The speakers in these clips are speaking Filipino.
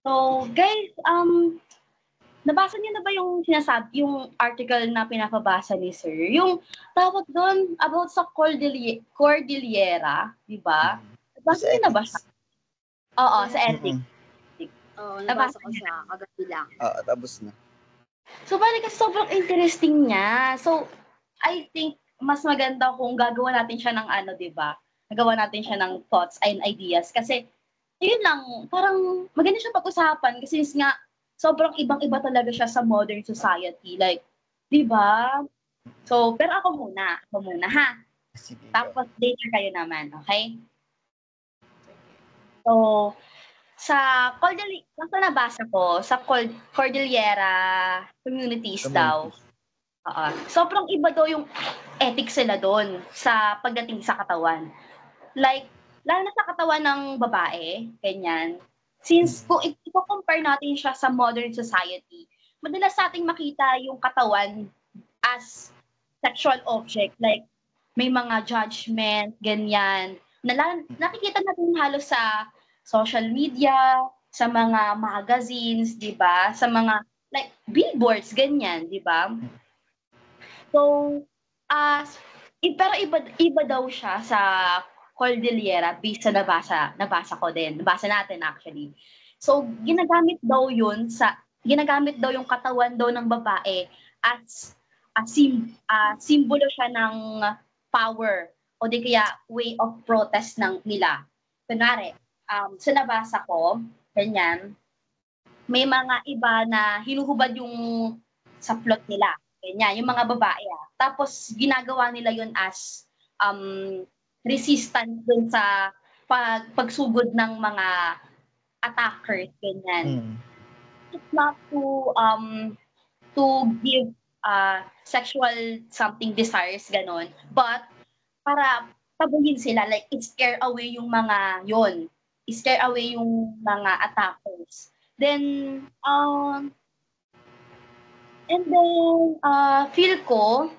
So, guys, nabasa niyo na ba yung yung article na pinapabasa ni Sir? Yung tawag doon about sa Cordillera, di ba? Nabasa Sa niyo na ba siya? ethics. Oo, Hindi sa na. ethics. Oo, Nabasa nabasa ko niyo na. siya kagabi lang. Oo, tapos na. So, bali kasi sobrang interesting niya. So, I think mas maganda kung gagawa natin siya ng ano, di ba? Nagawa natin siya ng thoughts and ideas. Kasi, yun lang, parang maganda siya pag-usapan kasi nga, sobrang ibang-iba talaga siya sa modern society. Like, di ba? So, pero ako muna ha. Sige, go. Tapos later kayo naman, okay? So, sa nabasa ko, sa Cordillera Communities daw. Sobrang iba daw yung ethics nila doon sa pagdating sa katawan. Like, lalo na sa katawan ng babae, ganyan. Since kung i-compare natin siya sa modern society, madalas sa ating makita yung katawan as sexual object. Like, may mga judgment, ganyan. Nakikita natin halos sa social media, sa mga magazines, di ba? Sa mga, like, billboards, ganyan, di ba? So, pero iba daw siya sa Cordillera based sa nabasa ko din. Nabasa natin actually. So, ginagamit daw yung katawan daw ng babae as simbolo siya ng power o di kaya way of protest nila. Kunwari, sa nabasa ko, ganyan, may mga iba na hinuhubad yung saplot nila. Ganyan, yung mga babae. Tapos, ginagawa nila yun as resistance dun sa pagsugod ng mga attackers. Ganyan. It's not to give sexual something desires, ganon. But, para pabuhin sila, like, scare away yung mga yon. Scare away yung mga attackers. Then, feel ko,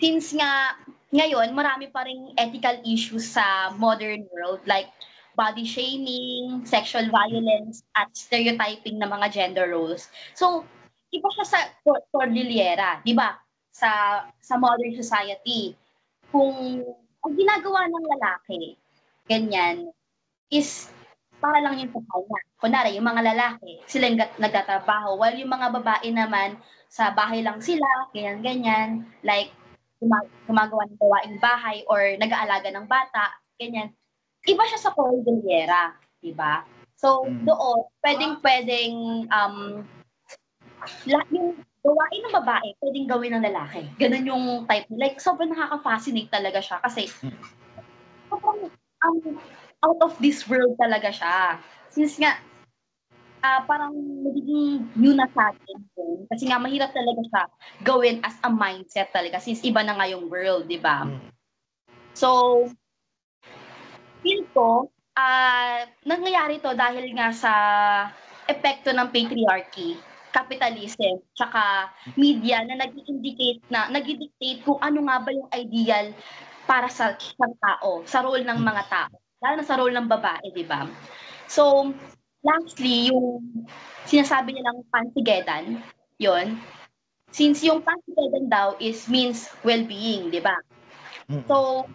since nga ngayon, marami pa ring ethical issues sa modern world, like body shaming, sexual violence, at stereotyping ng mga gender roles. So, iba siya sa Cordillera, di ba? Sa modern society. Kung ang ginagawa ng lalaki, ganyan, is para lang yung sa kanya. Kunwari, yung mga lalaki, sila yung nagtatrabaho. While yung mga babae naman, sa bahay lang sila, ganyan-ganyan. Like, gumagawa ng gawaing bahay or nag-aalaga ng bata, ganyan. Iba siya sa Cordillera, di ba? So, doon, pwedeng yung gawain ng babae, pwedeng gawin ng lalaki. Ganun yung type. Like, sobrang nakaka-fascinate talaga siya kasi sobrang out of this world talaga siya. Since nga, parang nagiging new na sa atin yun. Kasi nga, mahirap talaga siya gawin as a mindset talaga since iba na nga yung world, di ba? So, feel ko, nangyayari to dahil nga sa epekto ng patriarchy, capitalism, tsaka media na nag-dictate kung ano nga ba yung ideal para sa tao, sa role ng mga tao, lalo na sa role ng babae, di ba? So, lastly, yung sinasabi nilang pantigedan, yon. Since yung pantigedan daw means well-being, di ba? So,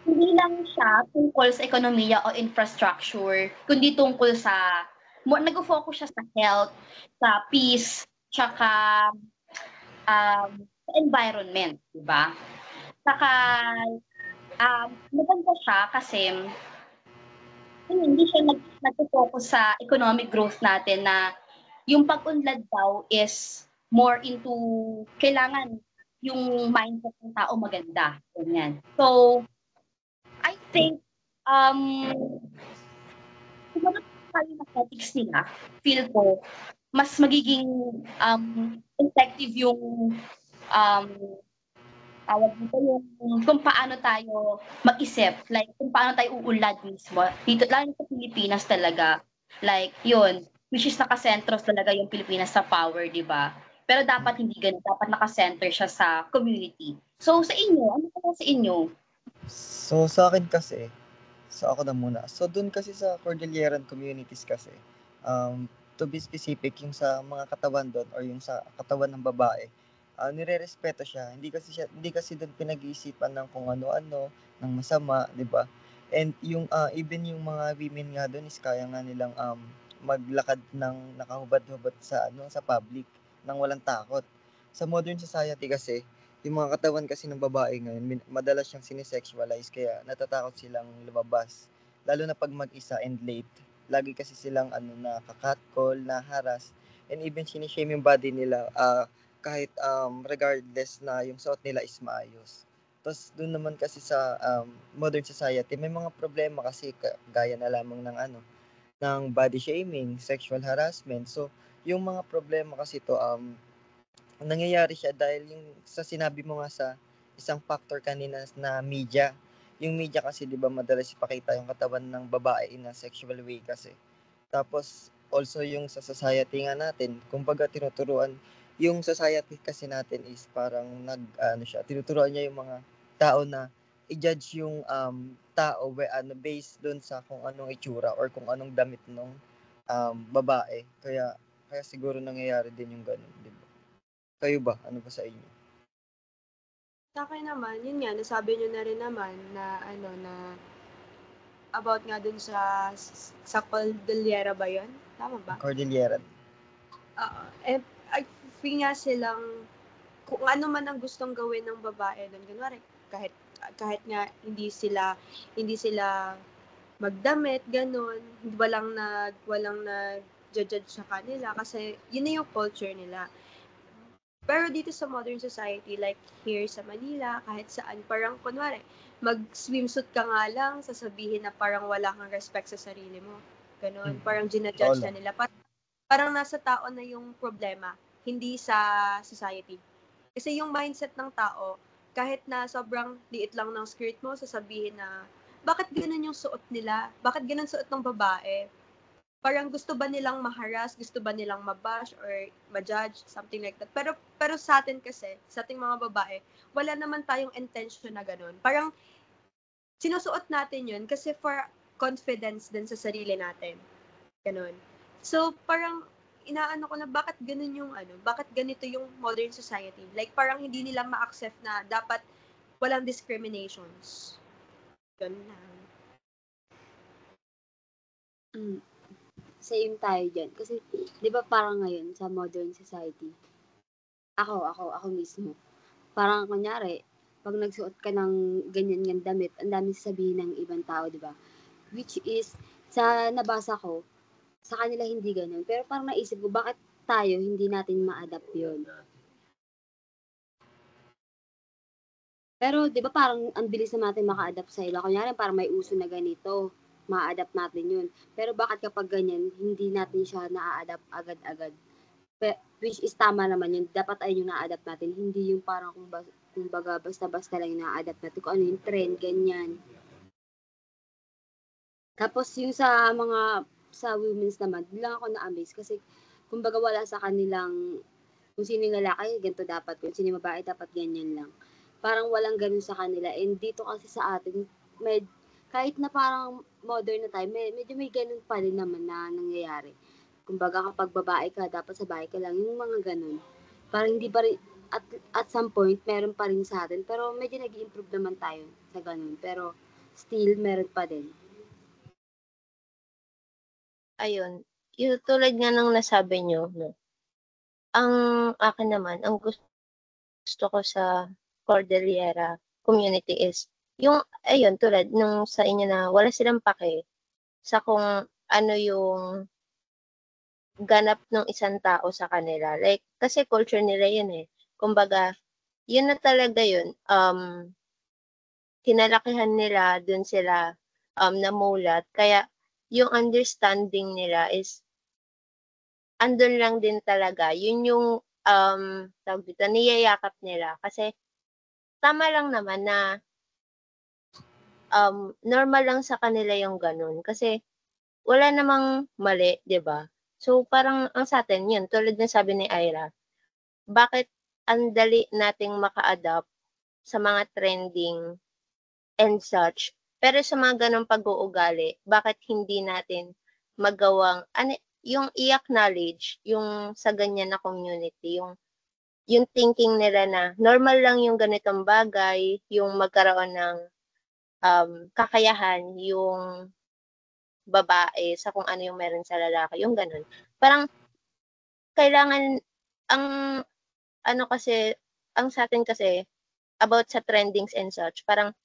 hindi lang siya tungkol sa ekonomiya o infrastructure, kundi tungkol sa, nag-focus siya sa health, sa peace, tsaka sa environment, di ba? Saka, maganda siya kasi hindi siya nag-focus sa economic growth natin na yung pag-unlad daw is more into kailangan yung mindset ng tao maganda. Ganyan. So, I think, kung tayo ng ethics nila, feel ko, mas magiging effective yung tawag dito yung kung paano tayo mag-isip, like kung paano tayo uunlad mismo. Dito, lalo sa Pilipinas talaga, like yun, which is nakasentro talaga yung Pilipinas sa power, di ba? Pero dapat hindi ganun, dapat nakasenter siya sa community. So sa inyo, ano pa sa inyo? So sa akin kasi, So ako na muna. So doon kasi sa Cordilleran communities kasi, to be specific, yung sa mga katawan doon or yung sa katawan ng babae, nirerespeto siya. Hindi kasi doon pinag-iisipan ng kung ano-ano, ng masama, 'di ba? And yung even yung mga women nga doon is kaya nga nilang maglakad ng nakahubad-hubad sa sa public nang walang takot. Sa modern society kasi, yung mga katawan kasi ng babae ngayon, madalas siyang sinesexualize kaya natatakot silang lumabas. Lalo na pag mag-isa and late. Lagi kasi silang nakaka-catcall, na-harass, and even sinishame yung body nila kahit regardless na yung suot nila is maayos. Tapos doon naman kasi sa modern society, may mga problema kasi gaya na lamang ng ng body shaming, sexual harassment. So, yung mga problema kasi to nangyayari siya dahil yung sa sinabi mo nga sa isang factor kanina na media. Yung media kasi 'di ba madalas ipakita yung katawan ng babae in a sexual way kasi. Tapos also yung sa society nga natin, kumbaga tinuturuan yung society kasi natin is parang tinuturuan niya yung mga tao na i-judge yung tao based doon sa kung anong itsura or kung anong damit ng babae. Kaya kaya siguro nangyayari din yung ganun, 'di ba? Kayo ba? Ano ba sa inyo? Sa akin naman, yun nga, nasabi niyo na rin naman na na about nga dun sa Cordillera ba yun? Tama ba? Cordillera. Oo. I feel nga silang kung ano man ang gustong gawin ng babae doon, kunwari, kahit kahit nga hindi sila magdamit, ganun, walang judge sa kanila kasi yun na yung culture nila. Pero dito sa modern society, like here sa Manila, kahit saan, parang kunwari, mag-swimsuit ka nga lang, sasabihin na parang wala kang respect sa sarili mo. Ganun, parang Totoo ginajudge na lang. nila. Parang nasa tao na yung problema, hindi sa society. Kasi yung mindset ng tao, kahit na sobrang liit lang ng skirt mo, sasabihin na, bakit ganun yung suot nila? Bakit ganun suot ng babae? Parang gusto ba nilang maharas, gusto ba nilang mabash or ma-judge, something like that. Pero sa atin kasi, sa ating mga babae, wala naman tayong intention na ganun. Parang sinusuot natin yun kasi for confidence din sa sarili natin. Ganun. So, parang inaano ko na bakit ganun yung bakit ganito yung modern society. Like, parang hindi nila ma-accept na dapat walang discriminations. Ganun lang. Same tayo dyan. Kasi, di ba parang ngayon sa modern society, ako mismo, parang kunyari, pag nagsuot ka ng ganyan ng damit, ang dami sasabihin ng ibang tao, di ba? Which is, sa nabasa ko, sa kanila hindi ganun. Pero parang naisip ko, bakit tayo hindi natin ma-adapt yun? Pero 'di ba parang ang bilis na natin maka-adapt sa iba. Kunyari parang may uso na ganito, ma-adapt natin yun. Pero bakit kapag ganyan, hindi natin siya na-adapt agad-agad? Which is tama naman yun. Dapat ay yung na-adapt natin. Hindi yung parang kumbaga basta-basta lang yung na-adapt natin. Kung ano yung trend, ganyan. Tapos yung sa women's naman, di lang ako na-amaze kasi kumbaga wala sa kanilang kung sino yung lalaki, ganito dapat. Kung sino yung babae, dapat ganyan lang. Parang walang ganun sa kanila. And dito kasi sa atin, kahit na parang modern na tayo, medyo may ganun pa rin naman na nangyayari. Kumbaga kapag babae ka, dapat sa bahay ka lang. Yung mga ganun. Parang hindi pa rin, at some point, meron pa rin sa atin. Pero medyo nag-improve naman tayo sa ganun. Pero still, meron pa din. Ayun, yung tulad nga ng nasabi niyo 'no, ang akin naman, ang gusto ko sa Cordillera community is yung ayun, tulad nung sa inyo na wala silang pake sa kung ano yung ganap ng isang tao sa kanila. Like, kasi culture nila yun eh. Kumbaga, yun na talaga yun. Kinalakihan nila, dun sila namulat. Kaya, yung understanding nila is andun lang din talaga. Yun yung tawag dito, niyayakap nila. Kasi tama lang naman na normal lang sa kanila yung ganun. Kasi wala namang mali, 'di ba? So parang ang sa atin yun, tulad ng sabi ni Ira, bakit ang dali nating maka-adapt sa mga trending and such, Pero sa mga ganong pag-uugali, bakit hindi natin magawang, yung i-acknowledge yung sa ganyan na community, yung thinking nila na normal lang yung ganitong bagay, yung magkaroon ng kakayahan yung babae sa kung ano yung meron sa lalaki, yung ganun. Parang kailangan, ang kasi, ang sa atin kasi, about sa trendings and such, parang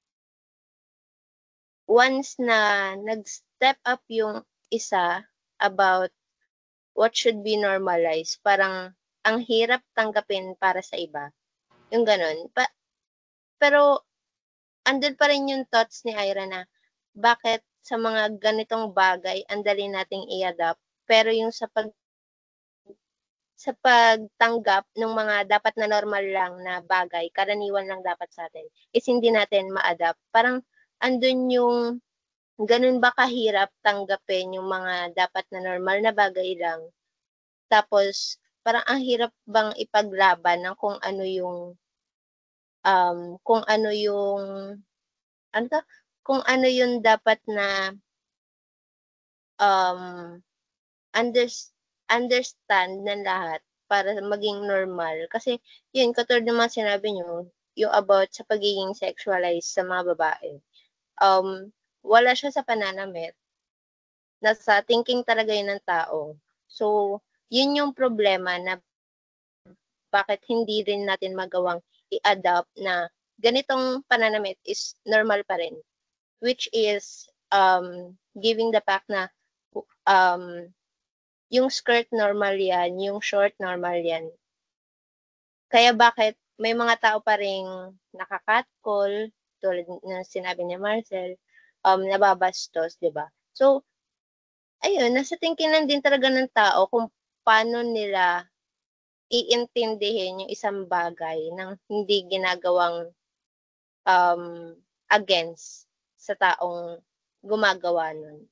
once na nag-step up yung isa about what should be normalized, parang ang hirap tanggapin para sa iba. Yung ganun. Pero andun pa rin yung thoughts ni Ira na bakit sa mga ganitong bagay ang dali nating i-adapt, pero yung sa pagtanggap ng mga dapat na normal lang na bagay, karaniwan lang dapat sa atin, is hindi natin ma-adapt. Parang andun yung ganun ba kahirap tanggapin yung mga dapat na normal na bagay lang. Tapos parang ang hirap bang ipaglaban ng kung ano yung kung ano yung dapat na understand ng lahat para maging normal. Kasi yun, katulad ng mga sinabi nyo, yung about sa pagiging sexualized sa mga babae. Wala siya sa pananamit. Nasa thinking talaga yun ng tao. So, yun yung problema na bakit hindi rin natin magawang i-adapt na ganitong pananamit is normal pa rin. Which is giving the fact na yung skirt normal yan, yung short normal yan. Kaya bakit may mga tao pa ring nakakatcall, tulad ng sinabi ni Marcel, nababastos, di ba? So, ayun, nasa thinking lang din talaga ng tao kung paano nila iintindihin yung isang bagay nang hindi ginagawang against sa taong gumagawa nun.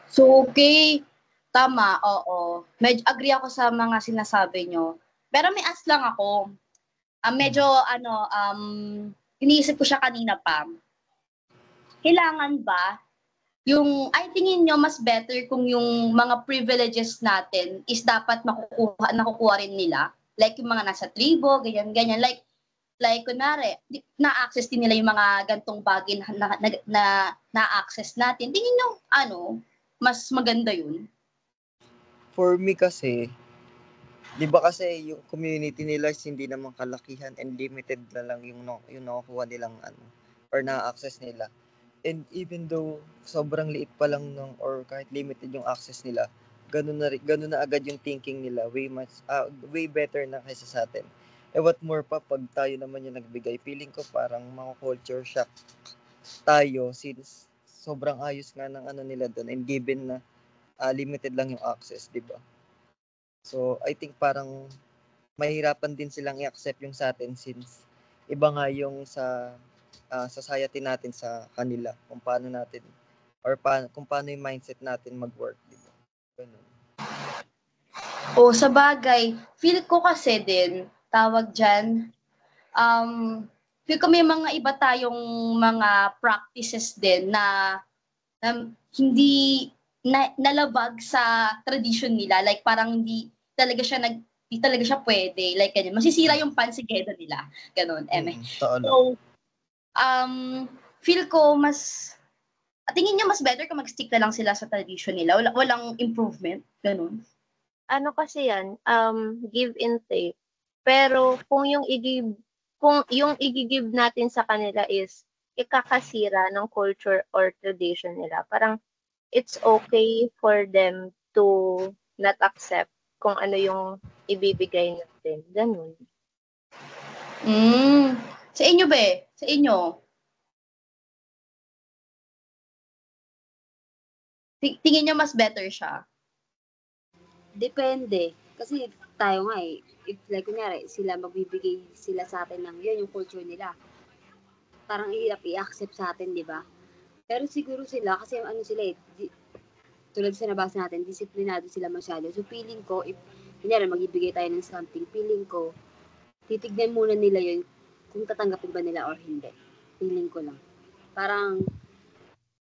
So, okay. Tama, oo. Medyo agree ako sa mga sinasabi nyo. Pero may ask lang ako. Medyo, iniisip ko siya kanina pa. Kailangan ba ay tingin nyo mas better kung yung mga privileges natin is dapat nakukuha rin nila? Like yung mga nasa tribo, ganyan. Like kunwari, na-access din nila yung mga gantong bagay na na-access natin. Tingin nyo, mas maganda yun? For me kasi, di ba kasi yung community nila is hindi naman kalakihan and limited na lang yung nakukuha nilang or na-access nila. And even though sobrang liit pa lang or kahit limited yung access nila, ganun na agad yung thinking nila, way better na kaysa sa atin. What more pa pag tayo naman yung nagbigay, feeling ko parang mga culture shock tayo since sobrang ayos nga ng nila doon and given na limited lang yung access, di ba? So, I think parang mahirapan din silang i-accept yung sa atin since iba nga yung sa society natin sa kanila, kung paano natin or kung paano yung mindset natin mag-work, di ba? Ganun. Sa bagay, feel ko kasi din, tawag dyan, feel ko may mga iba tayong mga practices din na hindi nalabag sa tradition nila. Like parang hindi talaga siya pwede. Like ganyan. Masisira yung pansigedo nila. Ganon, eme. So, feel ko tingin niyo mas better kung mag-stick na lang sila sa tradition nila. Walang improvement. Ganon. Kasi yan, give and take. Pero kung yung i-give natin sa kanila is ikakasira ng culture or tradition nila, parang it's okay for them to not accept kung ano yung ibibigay natin. Ganun. Sa inyo ba? Sa inyo? Tingin nyo mas better siya? Depende. Kasi tayo nga if like kunyari, magbibigay sila sa atin ng yun, yung culture nila. Parang hirap i-accept sa atin, di ba? Pero siguro sila, kasi tulad sa nabasa natin, disiplinado sila masyado. So feeling ko, if kunyari magbibigay tayo ng something, feeling ko, titignan muna nila yun kung tatanggapin ba nila or hindi. Feeling ko lang. Parang